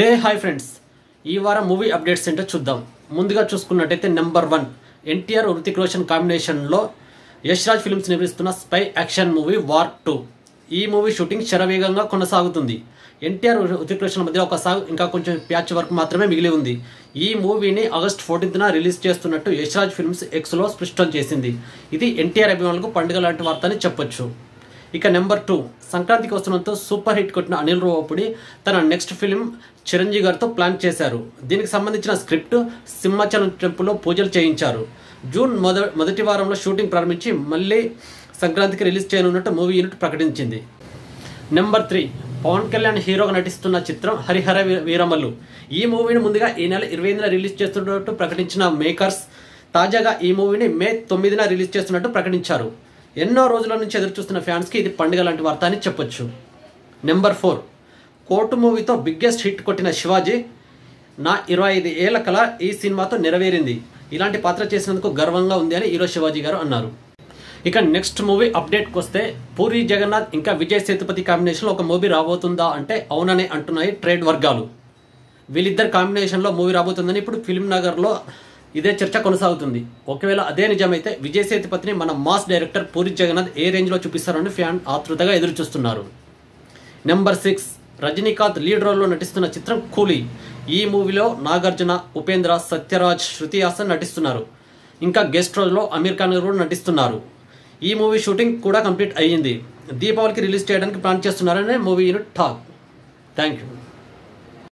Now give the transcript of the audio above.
Hey hi friends, ఈ వారం movie updates ఏంటో చూద్దాం. ముందుగా చూసుకున్నట్టయితే నెంబర్ 1 ఎన్టీఆర్ హృతిక్ రోషన్ కాంబినేషన్లో యష్ రాజ్ ఫిల్మ్స్ నిర్మిస్తున్న స్పై యాక్షన్ మూవీ వార్ 2. ఈ మూవీ షూటింగ్ శరవేగంగా కొనసాగుతుంది. ఎన్టీఆర్ హృతిక్ రోషన్ మధ్య ఒక సాగు ఇంకా కొంచెం ప్యాచ్ వర్క్ మాత్రమే మిగిలి ఉంది. ఈ మూవీని ఆగస్ట్ 14న రిలీజ్ చేస్తున్నట్టు యష్ రాజ్ ఫిల్మ్స్ ఎక్స్లో స్పష్టం చేసింది. ఇది ఎన్టీఆర్ అభిమానులకు పండుగ లాంటి వార్త అని చెప్పొచ్చు. ఇక నెంబర్ 2 సంక్రాంతికి వస్తున్నంతో సూపర్ హిట్ కొట్టిన అనిల్ రావిపూడి తన నెక్స్ట్ ఫిల్మ్ చిరంజీవి గారితో ప్లాన్ చేశారు. దీనికి సంబంధించిన స్క్రిప్ట్ సింహాచలం టెంపుల్లో పూజలు చేయించారు. జూన్ మొదటి వారంలో షూటింగ్ ప్రారంభించి మళ్ళీ సంక్రాంతికి రిలీజ్ చేయనున్నట్టు మూవీ యూనిట్ ప్రకటించింది. నెంబర్ 3 పవన్ కళ్యాణ్ హీరోగా నటిస్తున్న చిత్రం హరిహర వీరమల్లు. ఈ మూవీని ముందుగా ఈ నెల 28న రిలీజ్ చేస్తున్నట్టు ప్రకటించిన మేకర్స్ తాజాగా ఈ మూవీని మే 9న రిలీజ్ చేస్తున్నట్టు ప్రకటించారు. ఎన్నో రోజుల నుంచి ఎదురుచూస్తున్న ఫ్యాన్స్కి ఇది పండుగ లాంటి వార్త అని చెప్పొచ్చు. నెంబర్ 4 కోర్టు మూవీతో బిగ్గెస్ట్ హిట్ కొట్టిన శివాజీ నా 25 ఏళ్ల కల ఈ సినిమాతో నెరవేరింది. ఇలాంటి పాత్ర చేసినందుకు గర్వంగా ఉంది అని హీరో శివాజీ గారు అన్నారు. ఇక నెక్స్ట్ మూవీ అప్డేట్కి వస్తే పూరి జగన్నాథ్ ఇంకా విజయ్ సేతుపతి కాంబినేషన్లో ఒక మూవీ రాబోతుందా అంటే అవుననే అంటున్నాయి ట్రేడ్ వర్గాలు. వీళ్ళిద్దరు కాంబినేషన్లో మూవీ రాబోతుందని ఇప్పుడు ఫిల్మ్ నగర్లో ఇదే చర్చ కొనసాగుతుంది. ఒకవేళ అదే నిజమైతే విజయ్ సేతుపతిని మన మాస్ డైరెక్టర్ పూరి జగన్నాథ్ ఏ రేంజ్లో చూపిస్తారని ఫ్యాన్ ఆతృతగా ఎదురు చూస్తున్నారు. నెంబర్ 6 రజనీకాంత్ లీడ్ రోల్లో నటిస్తున్న చిత్రం కూలీ. ఈ మూవీలో నాగార్జున, ఉపేంద్ర, సత్యరాజ్, శృతి హాసన్ నటిస్తున్నారు. ఇంకా గెస్ట్ రోల్లో అమీర్ ఖాన్ కూడా నటిస్తున్నారు. ఈ మూవీ షూటింగ్ కూడా కంప్లీట్ అయ్యింది. దీపావళికి రిలీజ్ చేయడానికి ప్లాన్ చేస్తున్నారని movie unit talk. Thank you.